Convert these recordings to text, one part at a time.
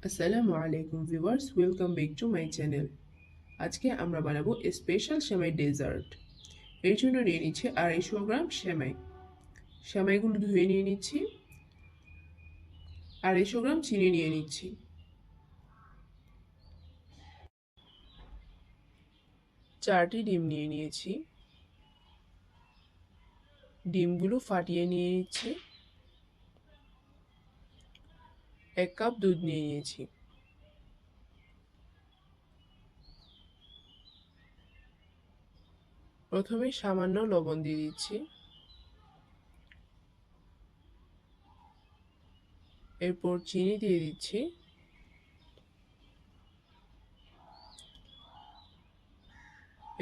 আসসালামু আলাইকুম viewers, welcome back to my channel. আজকে আমরা বানাবো স্পেশাল সেমাই ডেজার্ট। এর জন্য নিয়ে নিচ্ছি 250 গ্রাম সেমাই। সেমাইগুলো ধুয়ে নিয়ে নিচ্ছি। 250 গ্রাম চিনি নিয়ে নিচ্ছি। চারটি ডিম নিয়ে নিয়েছি। ডিমগুলো ফাটিয়ে নিয়ে নিচ্ছি। 1 কাপ দুধ নিয়ে নিয়েছি। প্রথমে সামান্য লবণ দিয়ে দিচ্ছি। এরপর চিনি দিয়ে দিচ্ছি।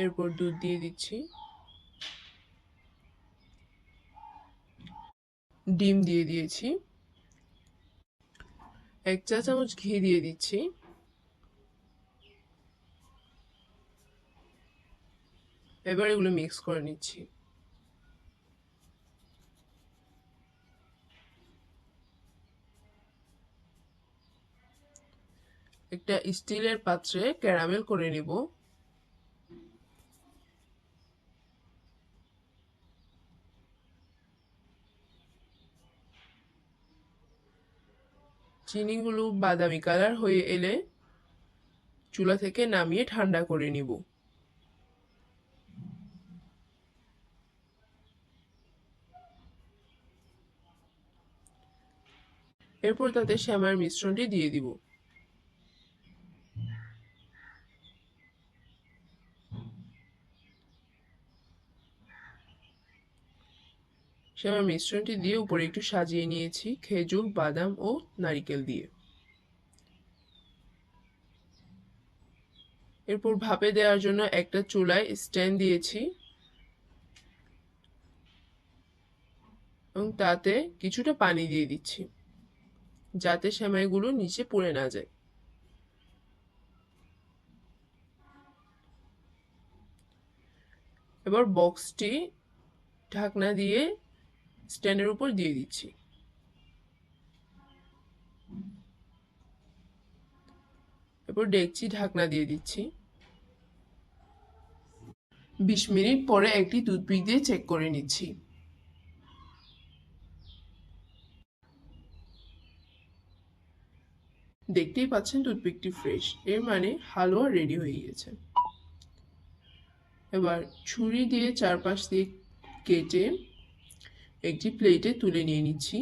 এরপর দুধ দিয়ে দিচ্ছি। ডিম দিয়ে দিয়েছি। 1 চা চামচ ঘি দিয়ে দিচ্ছি। এবার এগুলো মিক্স করে নিচ্ছি। একটা স্টিলের পাত্রে ক্যারামেল করে নেব। চিনিগুলো বাদামি কালার হয়ে এলে চুলা থেকে নামিয়ে ঠান্ডা করে নিব। এরপর তাতে সেমাইয়ের মিশ্রণটি দিয়ে দিব। সেমাইয়ের মিশ্রণটি দিয়ে উপরে একটু সাজিয়ে নিয়েছি খেজুর, বাদাম ও নারিকেল দিয়ে। এরপর ভাপে দেওয়ার জন্য একটা চুলায় স্ট্যান্ড দিয়েছি এবং তাতে কিছুটা পানি দিয়ে দিচ্ছি যাতে সেমাইগুলো নিচে পুড়ে না যায়। এবার বক্সটি ঢাকনা দিয়ে স্ট্যান্ডের উপর দিয়ে দিচ্ছি। এরপর ডেকচি ঢাকনা দিয়ে দিচ্ছি। 20 মিনিট পরে একটি টুথপিক দিয়ে চেক করে নিচ্ছি। দেখতেই পাচ্ছেন টুথপিকটি ফ্রেশ, এর মানে হালুয়া রেডি হয়ে গিয়েছে। এবার ছুরি দিয়ে চারপাশ দিয়ে কেটে একটি প্লেটে তুলে নিয়ে নিচ্ছি।